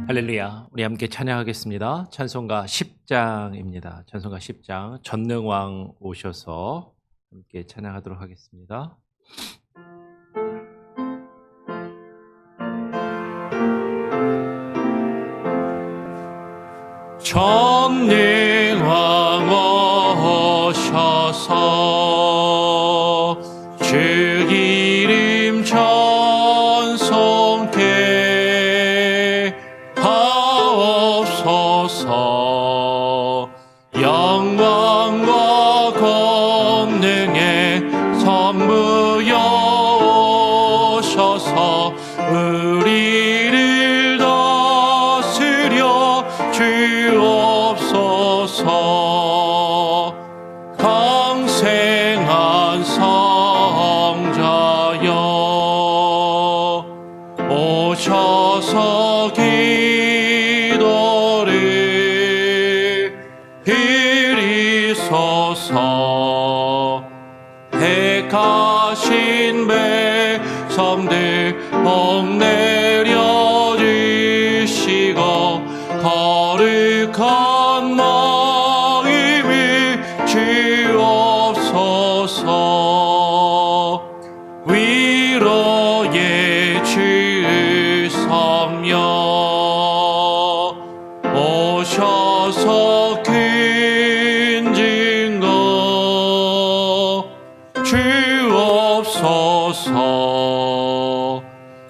할렐루야. 우리 함께 찬양하겠습니다. 찬송가 10장입니다. 찬송가 10장. 전능왕 오셔서 함께 찬양하도록 하겠습니다. 전능왕 오셔서 주 이름 찬송케 하옵소서. 영광과 권능의 선부여 오셔서 우리를 다스려 주옵소서. 강생한 성자여 오셔서 기도를 드리소서. 택하신 백성들 복 내려주시고 거룩한 마음을 주옵소서. 위로의 주 성령 오셔서 큰 증거 주옵소서.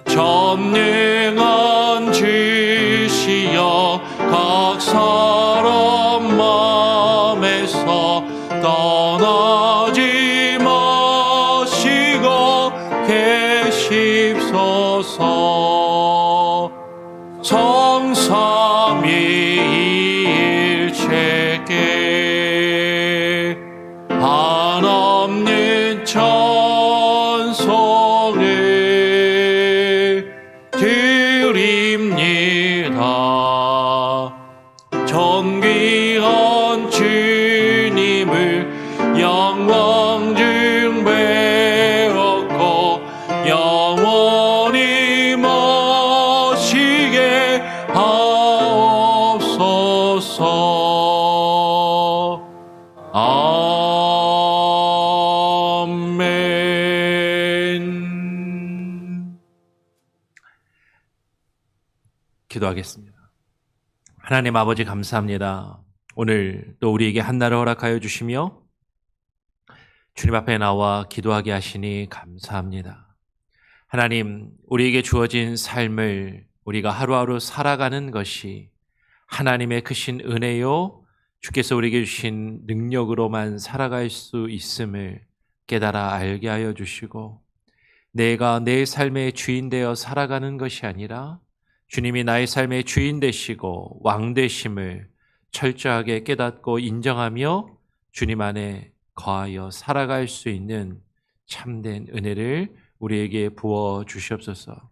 전능한 주시여 각 사람 마음에서 떠나지 마시고 계십소서. 성삼위일체께 한없는 찬송을 드립니다. 존귀한 주님을 영광 중 배웠고 영원히 모시게 하옵소서. 아멘. 기도하겠습니다. 하나님 아버지 감사합니다. 오늘 또 우리에게 한날을 허락하여 주시며 주님 앞에 나와 기도하게 하시니 감사합니다. 하나님, 우리에게 주어진 삶을 우리가 하루하루 살아가는 것이 하나님의 크신 은혜요, 주께서 우리에게 주신 능력으로만 살아갈 수 있음을 깨달아 알게 하여 주시고, 내가 내 삶의 주인 되어 살아가는 것이 아니라 주님이 나의 삶의 주인 되시고 왕 되심을 철저하게 깨닫고 인정하며 주님 안에 거하여 살아갈 수 있는 참된 은혜를 우리에게 부어 주시옵소서.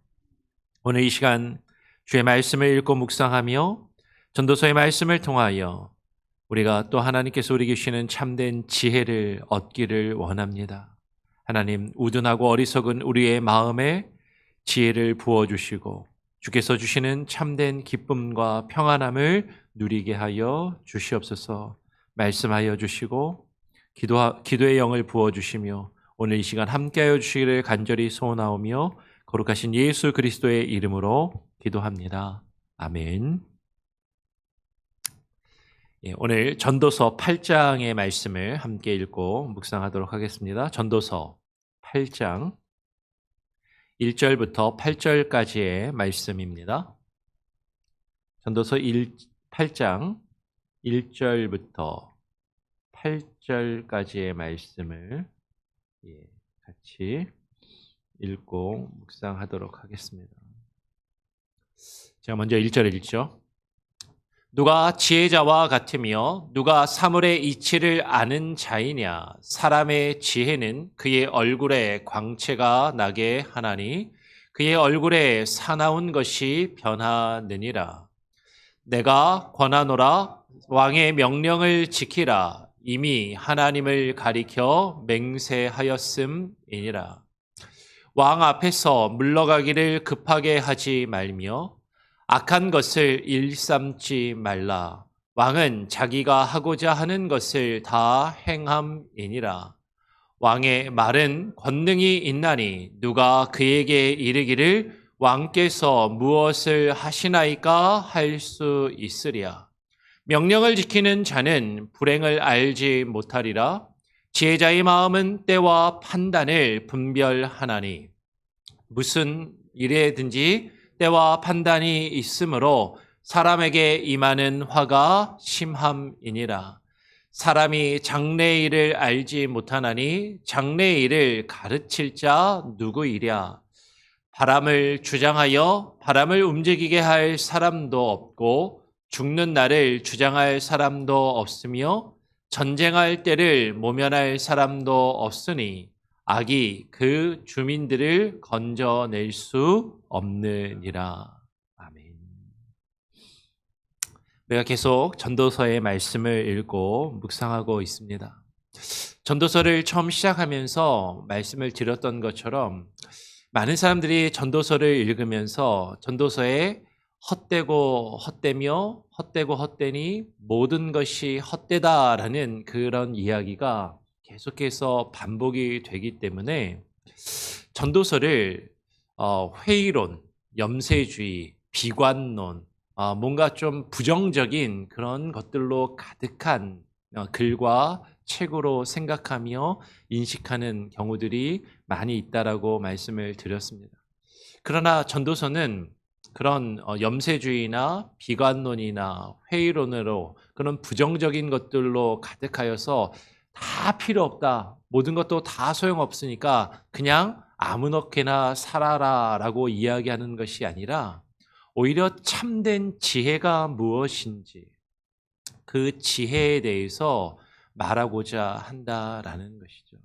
오늘 이 시간 주의 말씀을 읽고 묵상하며 전도서의 말씀을 통하여 우리가 또 하나님께서 우리에게 주시는 참된 지혜를 얻기를 원합니다. 하나님, 우둔하고 어리석은 우리의 마음에 지혜를 부어 주시고 주께서 주시는 참된 기쁨과 평안함을 누리게 하여 주시옵소서. 말씀하여 주시고 기도의 영을 부어주시며 오늘 이 시간 함께하여 주시기를 간절히 소원하오며 거룩하신 예수 그리스도의 이름으로 기도합니다. 아멘. 오늘 전도서 8장의 말씀을 함께 읽고 묵상하도록 하겠습니다. 전도서 8장 1절부터 8절까지의 말씀입니다. 전도서 8장 1절부터 8절까지의 말씀을 같이 읽고 묵상하도록 하겠습니다. 제가 먼저 1절 읽죠. 누가 지혜자와 같으며 누가 사물의 이치를 아는 자이냐. 사람의 지혜는 그의 얼굴에 광채가 나게 하나니 그의 얼굴에 사나운 것이 변하느니라. 내가 권하노라. 왕의 명령을 지키라. 이미 하나님을 가리켜 맹세하였음이니라. 왕 앞에서 물러가기를 급하게 하지 말며 악한 것을 일삼지 말라. 왕은 자기가 하고자 하는 것을 다 행함이니라. 왕의 말은 권능이 있나니 누가 그에게 이르기를 왕께서 무엇을 하시나이까 할 수 있으랴. 명령을 지키는 자는 불행을 알지 못하리라. 지혜자의 마음은 때와 판단을 분별하나니 무슨 일에든지 때와 판단이 있으므로 사람에게 임하는 화가 심함이니라. 사람이 장래의 일을 알지 못하나니 장래의 일을 가르칠 자 누구이랴. 바람을 주장하여 바람을 움직이게 할 사람도 없고 죽는 날을 주장할 사람도 없으며 전쟁할 때를 모면할 사람도 없으니 악이 그 주민들을 건져낼 수 없느니라. 아멘. 우리가 계속 전도서의 말씀을 읽고 묵상하고 있습니다. 전도서를 처음 시작하면서 말씀을 드렸던 것처럼 많은 사람들이 전도서를 읽으면서 전도서에 헛되고 헛되며 헛되고 헛되니 모든 것이 헛되다라는 그런 이야기가 계속해서 반복이 되기 때문에 전도서를 회의론, 염세주의, 비관론, 뭔가 좀 부정적인 그런 것들로 가득한 글과 책으로 생각하며 인식하는 경우들이 많이 있다라고 말씀을 드렸습니다. 그러나 전도서는 그런 염세주의나 비관론이나 회의론으로 그런 부정적인 것들로 가득하여서 다 필요 없다. 모든 것도 다 소용없으니까 그냥 아무렇게나 살아라라고 이야기하는 것이 아니라 오히려 참된 지혜가 무엇인지 그 지혜에 대해서 말하고자 한다라는 것이죠.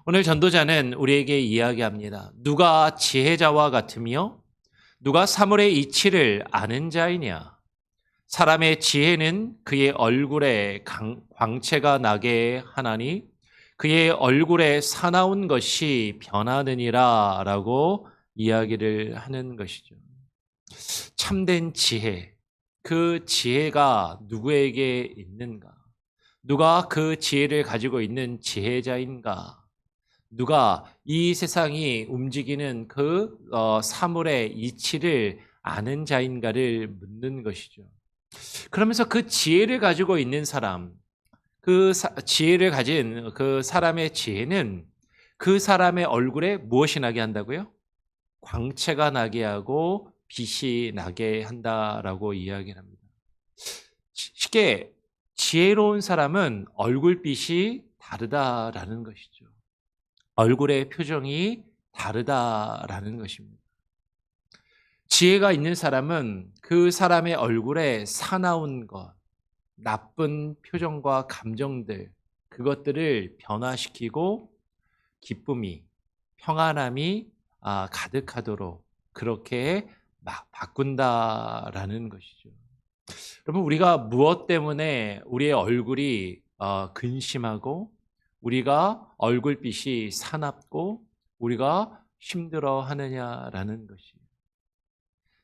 오늘 전도자는 우리에게 이야기합니다. 누가 지혜자와 같으며 누가 사물의 이치를 아는 자이냐. 사람의 지혜는 그의 얼굴에 광채가 나게 하나니 그의 얼굴에 사나운 것이 변하느니라 라고 이야기를 하는 것이죠. 참된 지혜, 그 지혜가 누구에게 있는가? 누가 그 지혜를 가지고 있는 지혜자인가? 누가 이 세상이 움직이는 그 사물의 이치를 아는 자인가를 묻는 것이죠. 그러면서 그 지혜를 가지고 있는 사람, 지혜를 가진 그 사람의 지혜는 그 사람의 얼굴에 무엇이 나게 한다고요? 광채가 나게 하고 빛이 나게 한다라고 이야기를 합니다. 쉽게 지혜로운 사람은 얼굴빛이 다르다라는 것이죠. 얼굴의 표정이 다르다라는 것입니다. 지혜가 있는 사람은 그 사람의 얼굴에 사나운 것, 나쁜 표정과 감정들, 그것들을 변화시키고 기쁨이, 평안함이 가득하도록 그렇게 막 바꾼다라는 것이죠. 여러분, 우리가 무엇 때문에 우리의 얼굴이 근심하고 우리가 얼굴빛이 사납고 우리가 힘들어 하느냐라는 것이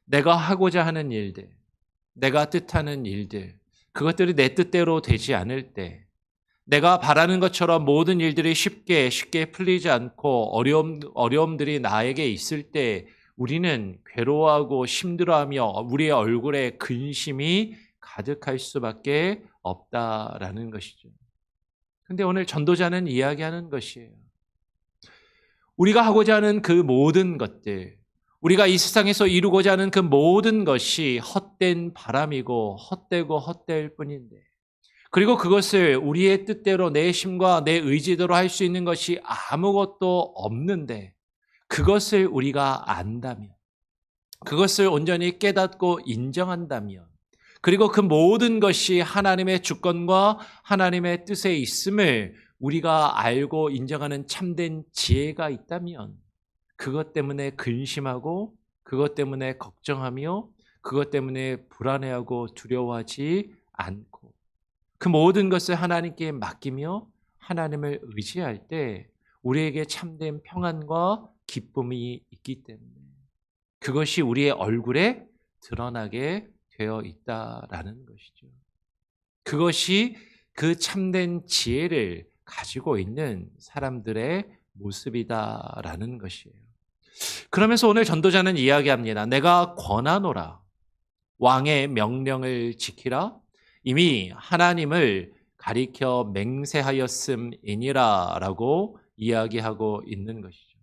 내가 하고자 하는 일들, 내가 뜻하는 일들, 그것들이 내 뜻대로 되지 않을 때 내가 바라는 것처럼 모든 일들이 쉽게 풀리지 않고 어려움들이 나에게 있을 때 우리는 괴로워하고 힘들어하며 우리의 얼굴에 근심이 가득할 수밖에 없다라는 것이죠. 근데 오늘 전도자는 이야기하는 것이에요. 우리가 하고자 하는 그 모든 것들, 우리가 이 세상에서 이루고자 하는 그 모든 것이 헛된 바람이고 헛되고 헛될 뿐인데, 그리고 그것을 우리의 뜻대로 내 힘과 내 의지대로 할 수 있는 것이 아무것도 없는데, 그것을 우리가 안다면, 그것을 온전히 깨닫고 인정한다면, 그리고 그 모든 것이 하나님의 주권과 하나님의 뜻에 있음을 우리가 알고 인정하는 참된 지혜가 있다면 그것 때문에 근심하고 그것 때문에 걱정하며 그것 때문에 불안해하고 두려워하지 않고 그 모든 것을 하나님께 맡기며 하나님을 의지할 때 우리에게 참된 평안과 기쁨이 있기 때문에 그것이 우리의 얼굴에 드러나게 되어 있다라는 것이죠. 그것이 그 참된 지혜를 가지고 있는 사람들의 모습이다라는 것이에요. 그러면서 오늘 전도자는 이야기합니다. 내가 권하노라. 왕의 명령을 지키라. 이미 하나님을 가리켜 맹세하였음이니라라고 이야기하고 있는 것이죠.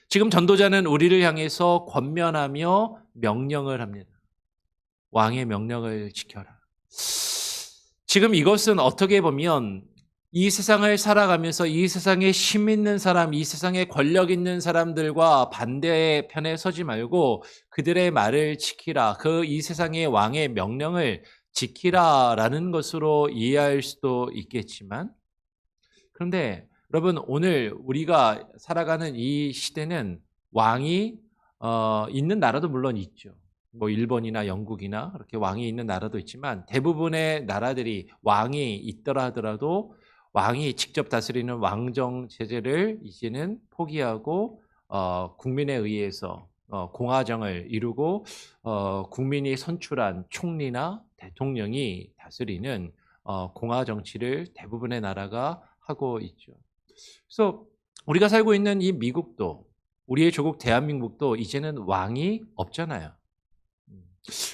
지금 전도자는 우리를 향해서 권면하며 명령을 합니다. 왕의 명령을 지켜라. 지금 이것은 어떻게 보면 이 세상을 살아가면서 이 세상에 힘 있는 사람, 이 세상에 권력 있는 사람들과 반대의 편에 서지 말고 그들의 말을 지키라. 이 세상의 왕의 명령을 지키라라는 것으로 이해할 수도 있겠지만, 그런데 여러분, 오늘 우리가 살아가는 이 시대는 왕이 있는 나라도 물론 있죠. 뭐 일본이나 영국이나 그렇게 왕이 있는 나라도 있지만 대부분의 나라들이 왕이 있더라 하더라도 왕이 직접 다스리는 왕정 체제를 이제는 포기하고 국민에 의해서 공화정을 이루고 국민이 선출한 총리나 대통령이 다스리는 공화 정치를 대부분의 나라가 하고 있죠. 그래서 우리가 살고 있는 이 미국도, 우리의 조국 대한민국도 이제는 왕이 없잖아요.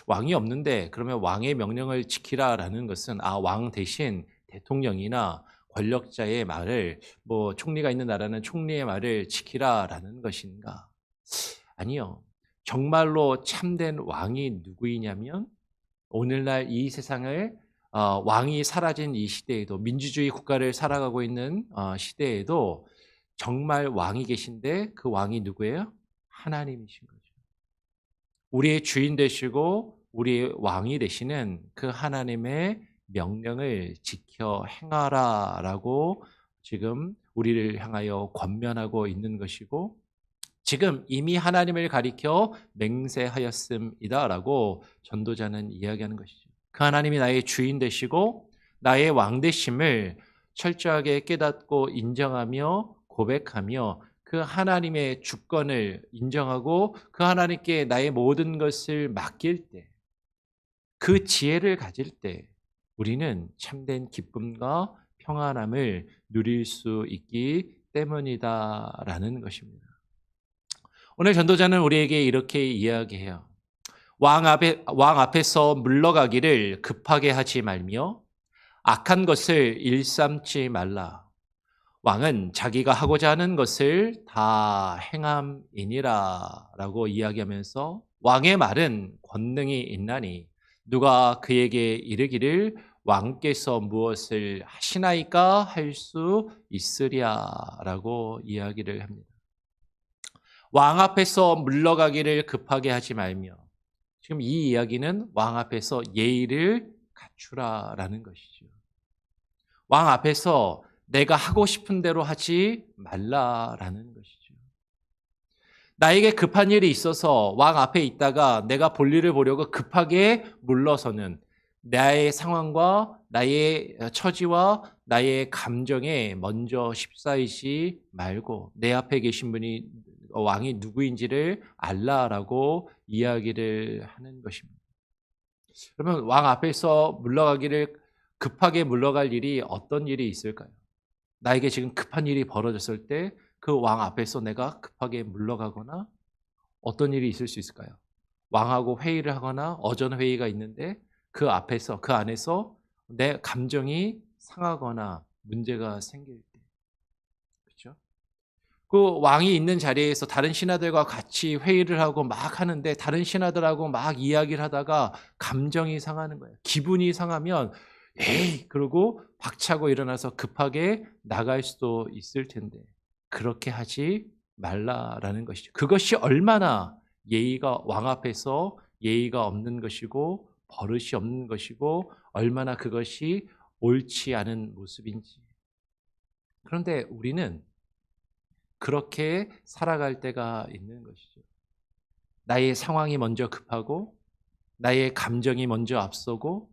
왕이 없는데 그러면 왕의 명령을 지키라라는 것은 왕 대신 대통령이나 권력자의 말을, 뭐 총리가 있는 나라는 총리의 말을 지키라라는 것인가? 아니요. 정말로 참된 왕이 누구이냐면 오늘날 이 세상을 왕이 사라진 이 시대에도, 민주주의 국가를 살아가고 있는 시대에도 정말 왕이 계신데 그 왕이 누구예요? 하나님이신 거죠. 우리의 주인 되시고 우리의 왕이 되시는 그 하나님의 명령을 지켜 행하라라고 지금 우리를 향하여 권면하고 있는 것이고, 지금 이미 하나님을 가리켜 맹세하였음이다라고 전도자는 이야기하는 것이죠. 그 하나님이 나의 주인 되시고 나의 왕 되심을 철저하게 깨닫고 인정하며 고백하며 그 하나님의 주권을 인정하고 그 하나님께 나의 모든 것을 맡길 때, 그 지혜를 가질 때 우리는 참된 기쁨과 평안함을 누릴 수 있기 때문이다라는 것입니다. 오늘 전도자는 우리에게 이렇게 이야기해요. 왕 앞에서 물러가기를 급하게 하지 말며 악한 것을 일삼지 말라. 왕은 자기가 하고자 하는 것을 다 행함이니라 라고 이야기하면서 왕의 말은 권능이 있나니 누가 그에게 이르기를 왕께서 무엇을 하시나이까 할 수 있으랴 라고 이야기를 합니다. 왕 앞에서 물러가기를 급하게 하지 말며, 지금 이 이야기는 왕 앞에서 예의를 갖추라라는 것이죠. 왕 앞에서 내가 하고 싶은 대로 하지 말라라는 것이죠. 나에게 급한 일이 있어서 왕 앞에 있다가 내가 볼일을 보려고 급하게 물러서는 나의 상황과 나의 처지와 나의 감정에 먼저 휩싸이지 말고 내 앞에 계신 분이 왕이 누구인지를 알라라고 이야기를 하는 것입니다. 그러면 왕 앞에서 물러가기를 급하게 물러갈 일이 어떤 일이 있을까요? 나에게 지금 급한 일이 벌어졌을 때 그 왕 앞에서 내가 급하게 물러가거나 어떤 일이 있을 수 있을까요? 왕하고 회의를 하거나 어전 회의가 있는데 그 안에서 내 감정이 상하거나 문제가 생길 때, 그렇죠? 그 왕이 있는 자리에서 다른 신하들과 같이 회의를 하고 막 하는데 다른 신하들하고 막 이야기를 하다가 감정이 상하는 거예요. 기분이 상하면 에이 그러고 박차고 일어나서 급하게 나갈 수도 있을 텐데 그렇게 하지 말라라는 것이죠. 그것이 얼마나 왕 앞에서 예의가 없는 것이고 버릇이 없는 것이고 얼마나 그것이 옳지 않은 모습인지. 그런데 우리는 그렇게 살아갈 때가 있는 것이죠. 나의 상황이 먼저 급하고 나의 감정이 먼저 앞서고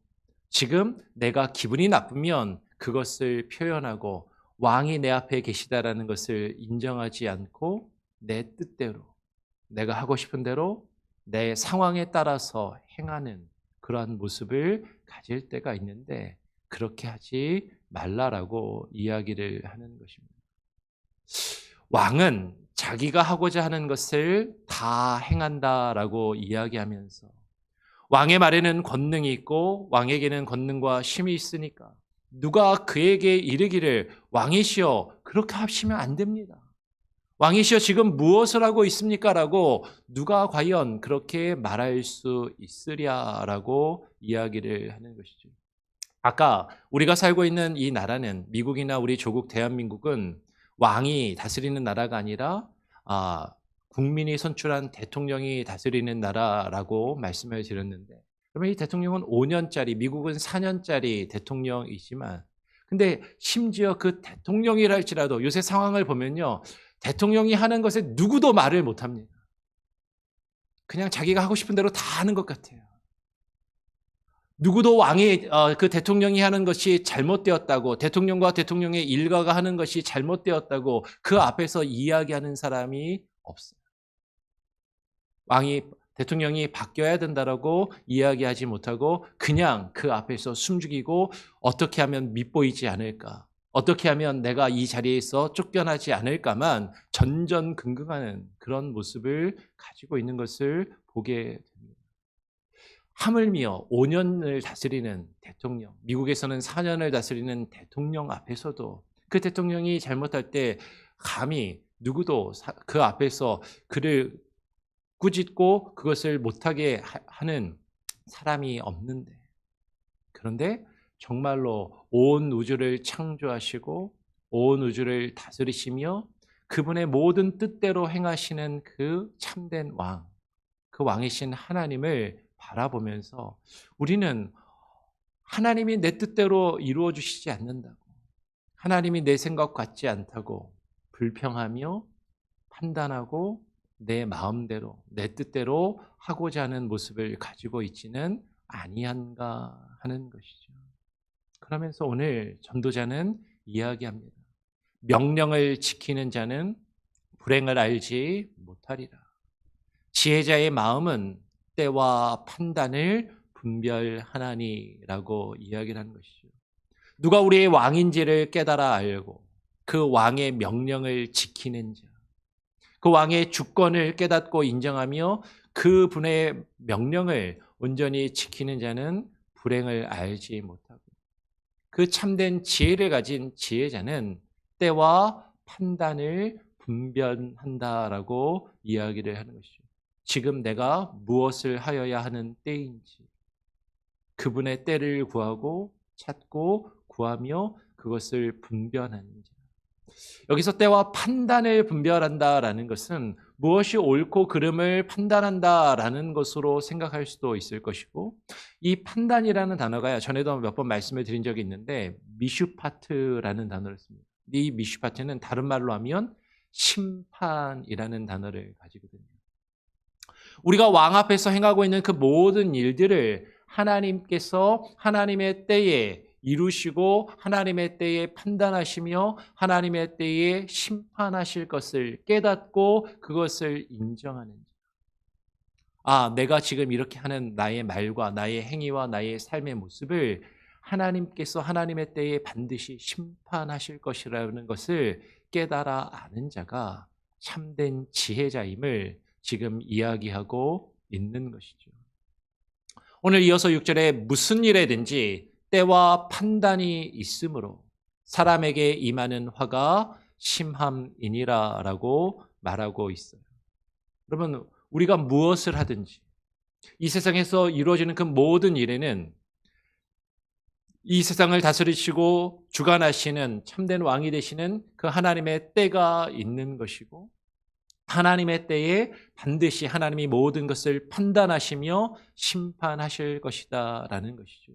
지금 내가 기분이 나쁘면 그것을 표현하고 왕이 내 앞에 계시다라는 것을 인정하지 않고 내 뜻대로 내가 하고 싶은 대로 내 상황에 따라서 행하는 그러한 모습을 가질 때가 있는데 그렇게 하지 말라라고 이야기를 하는 것입니다. 왕은 자기가 하고자 하는 것을 다 행한다라고 이야기하면서 왕의 말에는 권능이 있고 왕에게는 권능과 힘이 있으니까 누가 그에게 이르기를 왕이시여 그렇게 하시면 안 됩니다. 왕이시여 지금 무엇을 하고 있습니까? 라고 누가 과연 그렇게 말할 수 있으랴라고 이야기를 하는 것이죠. 아까 우리가 살고 있는 이 나라는 미국이나 우리 조국 대한민국은 왕이 다스리는 나라가 아니라 국민이 선출한 대통령이 다스리는 나라라고 말씀을 드렸는데 그러면 이 대통령은 5년짜리 미국은 4년짜리 대통령이지만 근데 심지어 그 대통령이라 할지라도 요새 상황을 보면요. 대통령이 하는 것에 누구도 말을 못합니다. 그냥 자기가 하고 싶은 대로 다 하는 것 같아요. 누구도 그 대통령이 하는 것이 잘못되었다고 대통령과 대통령의 일가가 하는 것이 잘못되었다고 그 앞에서 이야기하는 사람이 없어요. 대통령이 바뀌어야 된다라고 이야기하지 못하고 그냥 그 앞에서 숨죽이고 어떻게 하면 밉보이지 않을까 어떻게 하면 내가 이 자리에서 쫓겨나지 않을까만 전전긍긍하는 그런 모습을 가지고 있는 것을 보게 됩니다. 하물며 5년을 다스리는 대통령, 미국에서는 4년을 다스리는 대통령 앞에서도 그 대통령이 잘못할 때 감히 누구도 그 앞에서 그를 꾸짖고 그것을 못하게 하는 사람이 없는데 그런데 정말로 온 우주를 창조하시고 온 우주를 다스리시며 그분의 모든 뜻대로 행하시는 그 참된 왕, 그 왕이신 하나님을 바라보면서 우리는 하나님이 내 뜻대로 이루어 주시지 않는다고 하나님이 내 생각 같지 않다고 불평하며 판단하고 내 마음대로 내 뜻대로 하고자 하는 모습을 가지고 있지는 아니한가 하는 것이죠. 그러면서 오늘 전도자는 이야기합니다. 명령을 지키는 자는 불행을 알지 못하리라. 지혜자의 마음은 때와 판단을 분별하나니라고 이야기를 하는 것이죠. 누가 우리의 왕인지를 깨달아 알고 그 왕의 명령을 지키는 자, 그 왕의 주권을 깨닫고 인정하며 그분의 명령을 온전히 지키는 자는 불행을 알지 못하고 그 참된 지혜를 가진 지혜자는 때와 판단을 분별한다라고 이야기를 하는 것이죠. 지금 내가 무엇을 하여야 하는 때인지 그분의 때를 구하고 찾고 구하며 그것을 분별하는 자. 여기서 때와 판단을 분별한다라는 것은 무엇이 옳고 그름을 판단한다라는 것으로 생각할 수도 있을 것이고 이 판단이라는 단어가 전에도 몇 번 말씀을 드린 적이 있는데 미슈파트라는 단어를 씁니다. 이 미슈파트는 다른 말로 하면 심판이라는 단어를 가지거든요. 우리가 왕 앞에서 행하고 있는 그 모든 일들을 하나님께서 하나님의 때에 이루시고 하나님의 때에 판단하시며 하나님의 때에 심판하실 것을 깨닫고 그것을 인정하는 자. 내가 지금 이렇게 하는 나의 말과 나의 행위와 나의 삶의 모습을 하나님께서 하나님의 때에 반드시 심판하실 것이라는 것을 깨달아 아는 자가 참된 지혜자임을 지금 이야기하고 있는 것이죠. 오늘 이어서 6절에 무슨 일에든지 때와 판단이 있으므로 사람에게 임하는 화가 심함이니라 라고 말하고 있어요. 그러면 우리가 무엇을 하든지 이 세상에서 이루어지는 그 모든 일에는 이 세상을 다스리시고 주관하시는 참된 왕이 되시는 그 하나님의 때가 있는 것이고 하나님의 때에 반드시 하나님이 모든 것을 판단하시며 심판하실 것이다 라는 것이죠.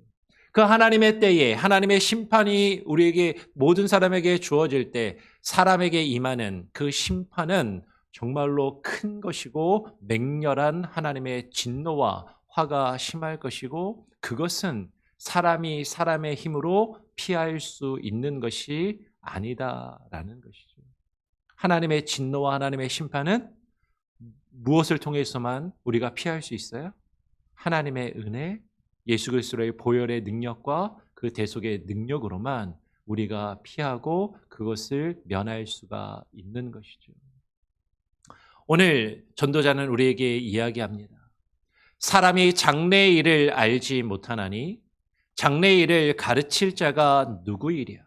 그 하나님의 때에 하나님의 심판이 우리에게 모든 사람에게 주어질 때 사람에게 임하는 그 심판은 정말로 큰 것이고 맹렬한 하나님의 진노와 화가 심할 것이고 그것은 사람이 사람의 힘으로 피할 수 있는 것이 아니다라는 것이죠. 하나님의 진노와 하나님의 심판은 무엇을 통해서만 우리가 피할 수 있어요? 하나님의 은혜, 예수 그리스도의 보혈의 능력과 그 대속의 능력으로만 우리가 피하고 그것을 면할 수가 있는 것이죠. 오늘 전도자는 우리에게 이야기합니다. 사람이 장래의 일을 알지 못하나니 장래의 일을 가르칠 자가 누구이랴.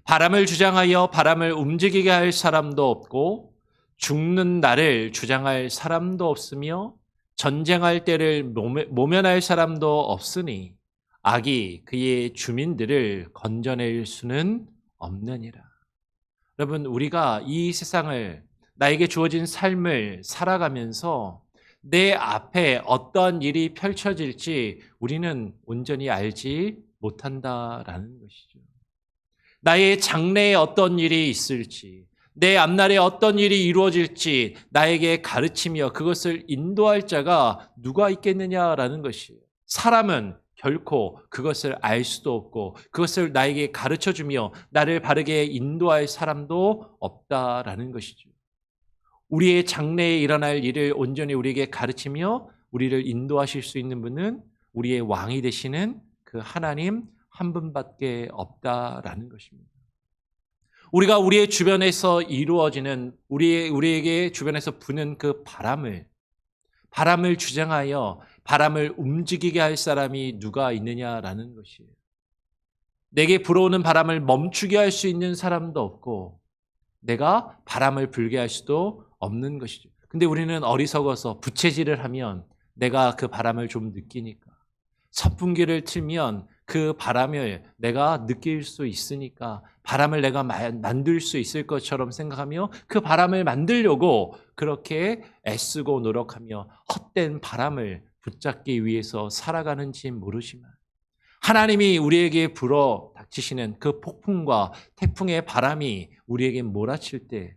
바람을 주장하여 바람을 움직이게 할 사람도 없고 죽는 날을 주장할 사람도 없으며 전쟁할 때를 모면할 사람도 없으니 악이 그의 주민들을 건져낼 수는 없느니라. 여러분, 우리가 이 세상을, 나에게 주어진 삶을 살아가면서 내 앞에 어떤 일이 펼쳐질지 우리는 온전히 알지 못한다라는 것이죠. 나의 장래에 어떤 일이 있을지, 내 앞날에 어떤 일이 이루어질지 나에게 가르치며 그것을 인도할 자가 누가 있겠느냐라는 것이에요. 사람은 결코 그것을 알 수도 없고 그것을 나에게 가르쳐주며 나를 바르게 인도할 사람도 없다라는 것이죠. 우리의 장래에 일어날 일을 온전히 우리에게 가르치며 우리를 인도하실 수 있는 분은 우리의 왕이 되시는 그 하나님 한 분밖에 없다라는 것입니다. 우리가 우리의 주변에서 이루어지는 우리에게 주변에서 부는 그 바람을 주장하여 바람을 움직이게 할 사람이 누가 있느냐라는 것이에요. 내게 불어오는 바람을 멈추게 할 수 있는 사람도 없고 내가 바람을 불게 할 수도 없는 것이죠. 근데 우리는 어리석어서 부채질을 하면 내가 그 바람을 좀 느끼니까, 선풍기를 틀면 그 바람을 내가 느낄 수 있으니까 바람을 내가 만들 수 있을 것처럼 생각하며 그 바람을 만들려고 그렇게 애쓰고 노력하며 헛된 바람을 붙잡기 위해서 살아가는지 모르지만 하나님이 우리에게 불어 닥치시는 그 폭풍과 태풍의 바람이 우리에게 몰아칠 때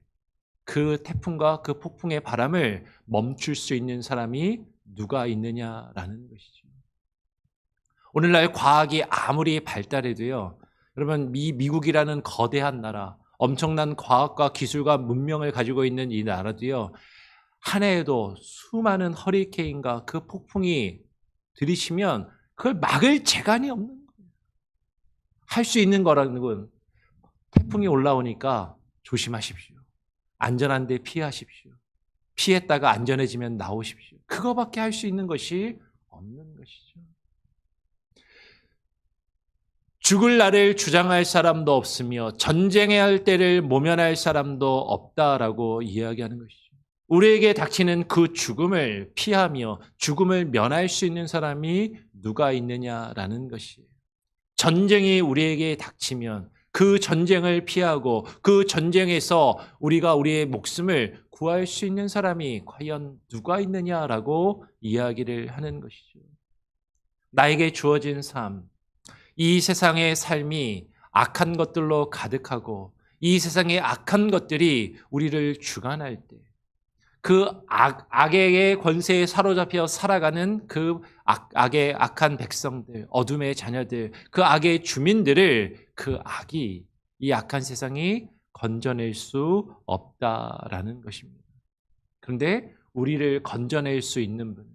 그 태풍과 그 폭풍의 바람을 멈출 수 있는 사람이 누가 있느냐라는 것이죠. 오늘날 과학이 아무리 발달해도요, 여러분, 미국이라는 거대한 나라, 엄청난 과학과 기술과 문명을 가지고 있는 이 나라도요, 한 해에도 수많은 허리케인과 그 폭풍이 들이치면 그걸 막을 재간이 없는 거예요. 할 수 있는 거라는 건 태풍이 올라오니까 조심하십시오. 안전한 데 피하십시오. 피했다가 안전해지면 나오십시오. 그거밖에 할 수 있는 것이 없는 것이죠. 죽을 날을 주장할 사람도 없으며 전쟁해야 할 때를 모면할 사람도 없다라고 이야기하는 것이죠. 우리에게 닥치는 그 죽음을 피하며 죽음을 면할 수 있는 사람이 누가 있느냐라는 것이에요. 전쟁이 우리에게 닥치면 그 전쟁을 피하고 그 전쟁에서 우리가 우리의 목숨을 구할 수 있는 사람이 과연 누가 있느냐라고 이야기를 하는 것이죠. 나에게 주어진 삶, 이 세상의 삶이 악한 것들로 가득하고 이 세상의 악한 것들이 우리를 주관할 때 그 악의 권세에 사로잡혀 살아가는 그 악의 악한 백성들, 어둠의 자녀들, 그 악의 주민들을 그 악이, 이 악한 세상이 건져낼 수 없다라는 것입니다. 그런데 우리를 건져낼 수 있는 분,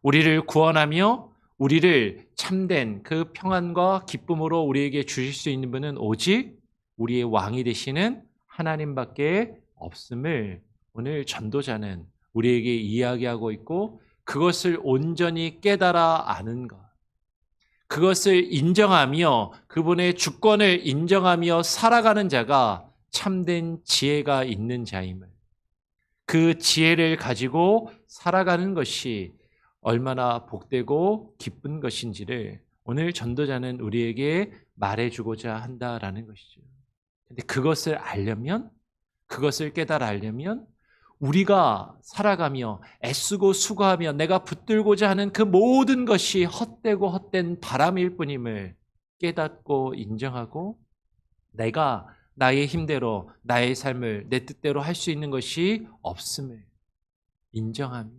우리를 구원하며 우리를 참된 그 평안과 기쁨으로 우리에게 주실 수 있는 분은 오직 우리의 왕이 되시는 하나님밖에 없음을 오늘 전도자는 우리에게 이야기하고 있고, 그것을 온전히 깨달아 아는 것, 그것을 인정하며 그분의 주권을 인정하며 살아가는 자가 참된 지혜가 있는 자임을, 그 지혜를 가지고 살아가는 것이 얼마나 복되고 기쁜 것인지를 오늘 전도자는 우리에게 말해주고자 한다라는 것이죠. 근데 그것을 알려면, 그것을 깨달아 알려면 우리가 살아가며 애쓰고 수고하며 내가 붙들고자 하는 그 모든 것이 헛되고 헛된 바람일 뿐임을 깨닫고 인정하고, 내가 나의 힘대로 나의 삶을 내 뜻대로 할 수 있는 것이 없음을 인정하며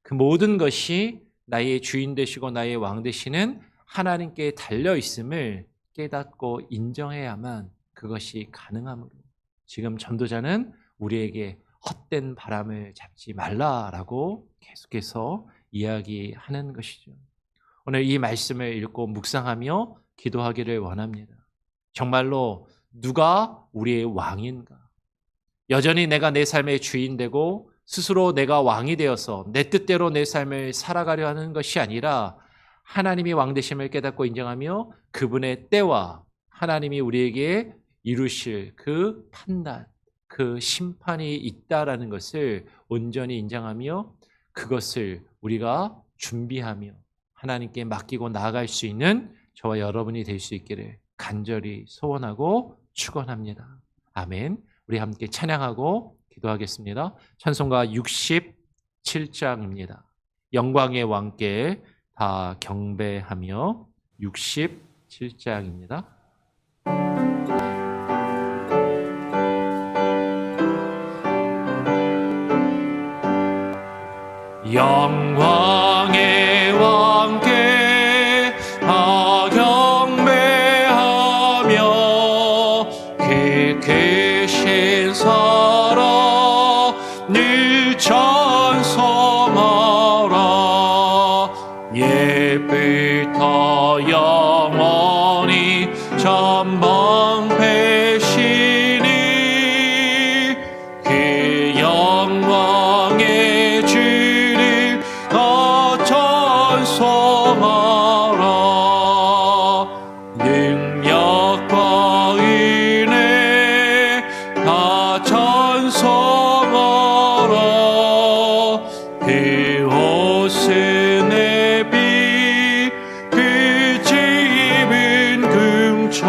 그 모든 것이 나의 주인 되시고 나의 왕 되시는 하나님께 달려 있음을 깨닫고 인정해야만 그것이 가능하므로 지금 전도자는 우리에게 헛된 바람을 잡지 말라라고 계속해서 이야기하는 것이죠. 오늘 이 말씀을 읽고 묵상하며 기도하기를 원합니다. 정말로 누가 우리의 왕인가? 여전히 내가 내 삶의 주인 되고 스스로 내가 왕이 되어서 내 뜻대로 내 삶을 살아가려 하는 것이 아니라 하나님이 왕 되심을 깨닫고 인정하며 그분의 때와 하나님이 우리에게 이루실 그 판단, 그 심판이 있다라는 것을 온전히 인정하며 그것을 우리가 준비하며 하나님께 맡기고 나아갈 수 있는 저와 여러분이 될 수 있기를 간절히 소원하고 축원합니다. 아멘. 우리 함께 찬양하고 기도하겠습니다. 찬송가 67장입니다. 영광의 왕께 다 경배하며 67장입니다. 영광의 왕께 다 경배하며 그 크신 사랑 늘 찬송하라. 옛부터 영원히 전방패시니 그 영광의 주를 다 찬송하라. 능력과 은혜 다 찬송하라. 그 옷은 내비 그 집은 금차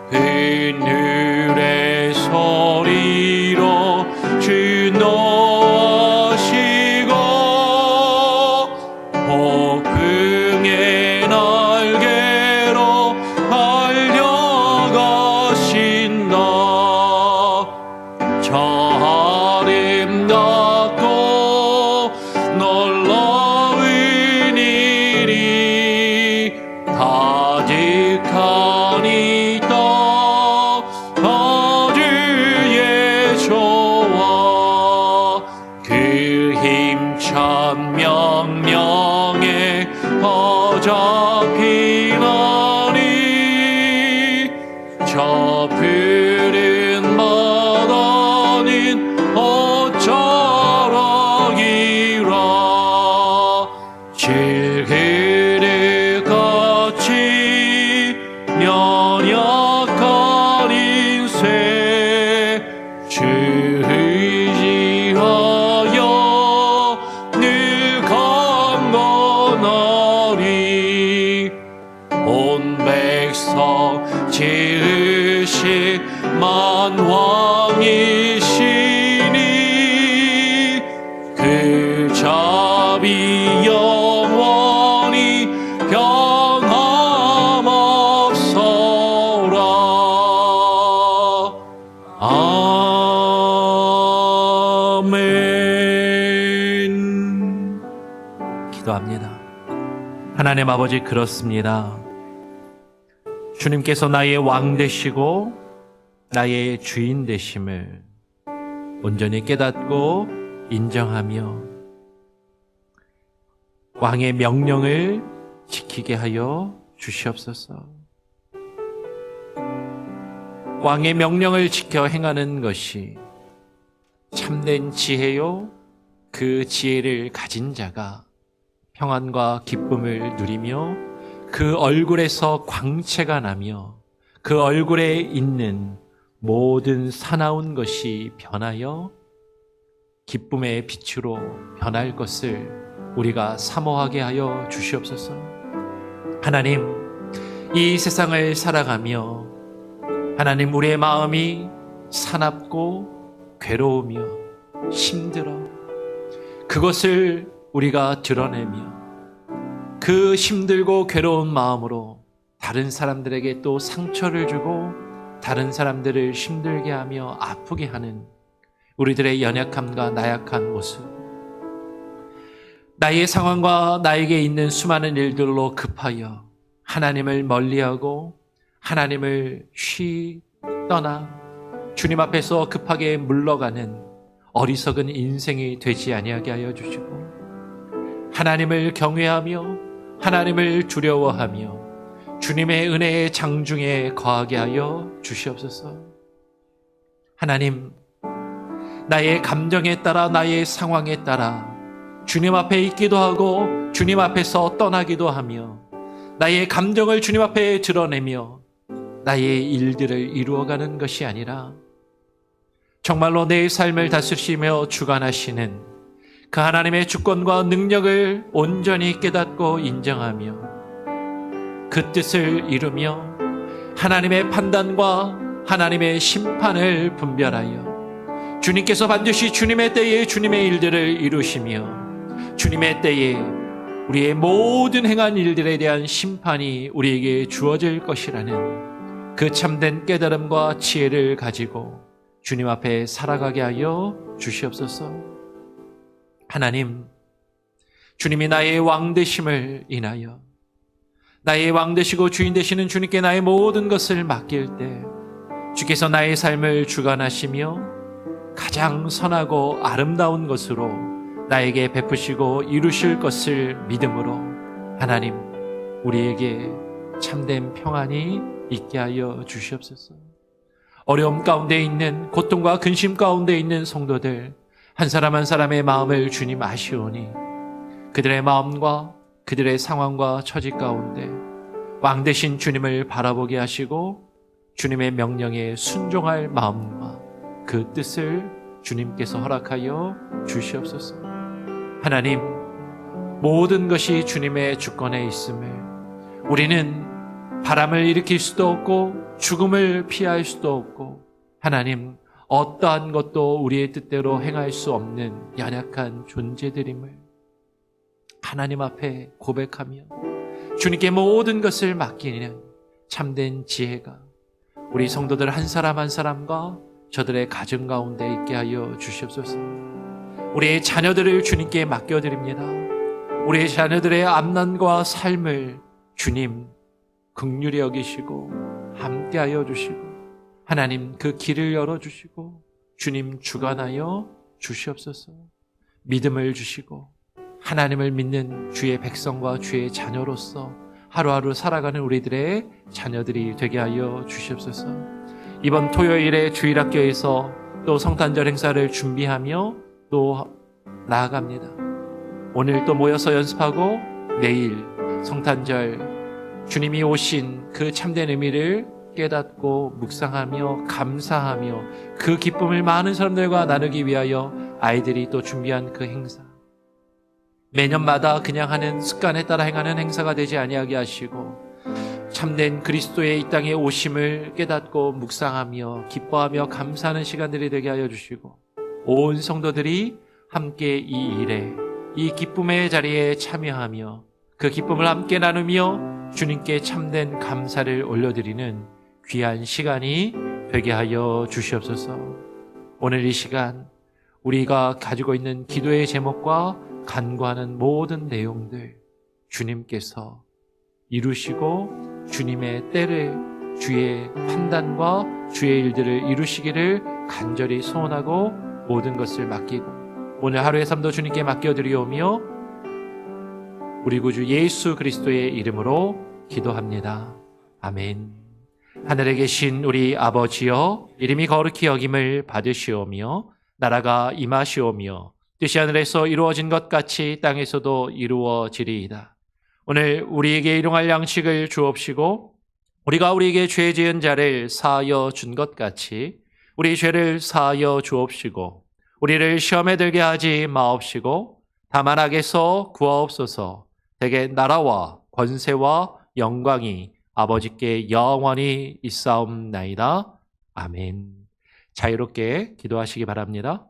그늘의 소리로 주 노하시고 폭풍의 날개로 달려가신다. 저 아름답고 놀라운 일이 가득한 이 땅 아주의 조와 그 힘찬 명령에 다 잡히나니 저 푸른 바다는 어쩌라기라. 질그릇같이 연약한 인생 주 의지하여 늘 강건하리. 온 백성 지으신 만왕이시니 그 자비 영원히 평함없소라. 아멘. 기도합니다. 하나님 아버지, 그렇습니다. 주님께서 나의 왕 되시고 나의 주인 되심을 온전히 깨닫고 인정하며 왕의 명령을 지키게 하여 주시옵소서. 왕의 명령을 지켜 행하는 것이 참된 지혜요, 그 지혜를 가진 자가 평안과 기쁨을 누리며 그 얼굴에서 광채가 나며 그 얼굴에 있는 모든 사나운 것이 변하여 기쁨의 빛으로 변할 것을 우리가 사모하게 하여 주시옵소서. 하나님, 이 세상을 살아가며 하나님, 우리의 마음이 사납고 괴로우며 힘들어 그것을 우리가 드러내며 그 힘들고 괴로운 마음으로 다른 사람들에게 또 상처를 주고 다른 사람들을 힘들게 하며 아프게 하는 우리들의 연약함과 나약한 모습, 나의 상황과 나에게 있는 수많은 일들로 급하여 하나님을 멀리하고 하나님을 떠나 주님 앞에서 급하게 물러가는 어리석은 인생이 되지 아니하게 하여 주시고, 하나님을 경외하며 하나님을 두려워하며 주님의 은혜의 장중에 거하게 하여 주시옵소서. 하나님, 나의 감정에 따라, 나의 상황에 따라 주님 앞에 있기도 하고 주님 앞에서 떠나기도 하며, 나의 감정을 주님 앞에 드러내며 나의 일들을 이루어가는 것이 아니라 정말로 내 삶을 다스리시며 주관하시는 그 하나님의 주권과 능력을 온전히 깨닫고 인정하며 그 뜻을 이루며 하나님의 판단과 하나님의 심판을 분별하여 주님께서 반드시 주님의 때에 주님의 일들을 이루시며 주님의 때에 우리의 모든 행한 일들에 대한 심판이 우리에게 주어질 것이라는 그 참된 깨달음과 지혜를 가지고 주님 앞에 살아가게 하여 주시옵소서. 하나님, 주님이 나의 왕 되심을 인하여 나의 왕 되시고 주인 되시는 주님께 나의 모든 것을 맡길 때 주께서 나의 삶을 주관하시며 가장 선하고 아름다운 것으로 나에게 베푸시고 이루실 것을 믿음으로 하나님, 우리에게 참된 평안이 있게 하여 주시옵소서. 어려움 가운데 있는, 고통과 근심 가운데 있는 성도들 한 사람 한 사람의 마음을 주님 아시오니 그들의 마음과 그들의 상황과 처지 가운데 왕 되신 주님을 바라보게 하시고 주님의 명령에 순종할 마음과 그 뜻을 주님께서 허락하여 주시옵소서. 하나님, 모든 것이 주님의 주권에 있음을 우리는 바람을 일으킬 수도 없고 죽음을 피할 수도 없고 하나님, 어떠한 것도 우리의 뜻대로 행할 수 없는 연약한 존재들임을 하나님 앞에 고백하며 주님께 모든 것을 맡기는 참된 지혜가 우리 성도들 한 사람 한 사람과 저들의 가정 가운데 있게 하여 주시옵소서. 우리의 자녀들을 주님께 맡겨드립니다. 우리의 자녀들의 앞날과 삶을 주님 긍휼히 여기시고 함께하여 주시고 하나님 그 길을 열어주시고 주님 주관하여 주시옵소서. 믿음을 주시고 하나님을 믿는 주의 백성과 주의 자녀로서 하루하루 살아가는 우리들의 자녀들이 되게 하여 주시옵소서. 이번 토요일에 주일학교에서 또 성탄절 행사를 준비하며 또 나아갑니다. 오늘 또 모여서 연습하고 내일 성탄절 주님이 오신 그 참된 의미를 깨닫고 묵상하며 감사하며 그 기쁨을 많은 사람들과 나누기 위하여 아이들이 또 준비한 그 행사, 매년마다 그냥 하는 습관에 따라 행하는 행사가 되지 아니하게 하시고 참된 그리스도의 이 땅에 오심을 깨닫고 묵상하며 기뻐하며 감사하는 시간들이 되게 하여 주시고 온 성도들이 함께 이 일에, 이 기쁨의 자리에 참여하며 그 기쁨을 함께 나누며 주님께 참된 감사를 올려드리는 귀한 시간이 되게 하여 주시옵소서. 오늘 이 시간 우리가 가지고 있는 기도의 제목과 간구하는 모든 내용들 주님께서 이루시고 주님의 때를, 주의 판단과 주의 일들을 이루시기를 간절히 소원하고 모든 것을 맡기고 오늘 하루의 삶도 주님께 맡겨드리오며 우리 구주 예수 그리스도의 이름으로 기도합니다. 아멘. 하늘에 계신 우리 아버지여, 이름이 거룩히 여김을 받으시오며 나라가 임하시오며 뜻이 하늘에서 이루어진 것 같이 땅에서도 이루어지리이다. 오늘 우리에게 일용할 양식을 주옵시고 우리가 우리에게 죄 지은 자를 사하여 준 것 같이 우리 죄를 사하여 주옵시고 우리를 시험에 들게 하지 마옵시고 다만 악에서 구하옵소서. 대개 나라와 권세와 영광이 아버지께 영원히 있사옵나이다. 아멘. 자유롭게 기도하시기 바랍니다.